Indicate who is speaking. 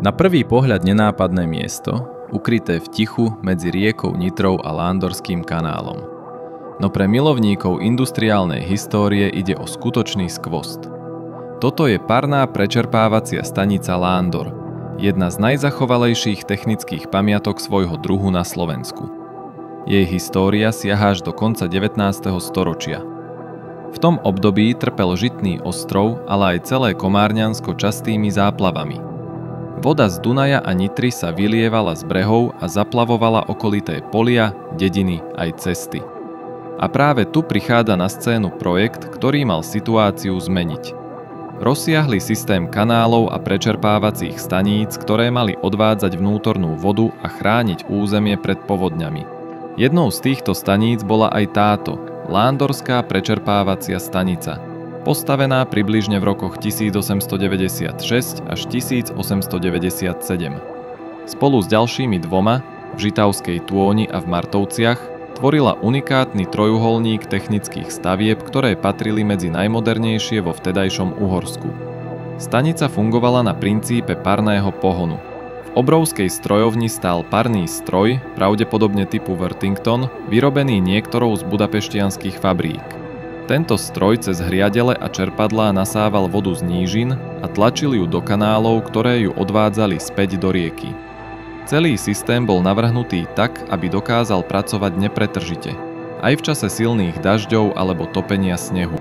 Speaker 1: Na prvý pohľad nenápadné miesto, ukryté v tichu medzi riekou Nitrou a Lándorským kanálom. No pre milovníkov industriálnej histórie ide o skutočný skvost. Toto je parná prečerpávacia stanica Lándor, jedna z najzachovalejších technických pamiatok svojho druhu na Slovensku. Jej história siaha až do konca 19. storočia. V tom období trpel Žitný ostrov, ale aj celé Komárňansko častými záplavami. Voda z Dunaja a Nitry sa vylievala z brehov a zaplavovala okolité polia, dediny aj cesty. A práve tu prichádza na scénu projekt, ktorý mal situáciu zmeniť. Rozsiahly systém kanálov a prečerpávacích staníc, ktoré mali odvádzať vnútornú vodu a chrániť územie pred povodňami. Jednou z týchto staníc bola aj táto, Lándorská prečerpávacia stanica, postavená približne v rokoch 1896 až 1897. Spolu s ďalšími dvoma, v Žitavskej Tôni a v Martovciach, tvorila unikátny trojuholník technických stavieb, ktoré patrili medzi najmodernejšie vo vtedajšom Uhorsku. Stanica fungovala na princípe parného pohonu. V obrovskej strojovni stál parný stroj, pravdepodobne typu Worthington, vyrobený niektorou z budapešťanských fabrík. Tento stroj cez hriadele a čerpadlá nasával vodu z nížin a tlačil ju do kanálov, ktoré ju odvádzali späť do rieky. Celý systém bol navrhnutý tak, aby dokázal pracovať nepretržite, aj v čase silných dažďov alebo topenia snehu.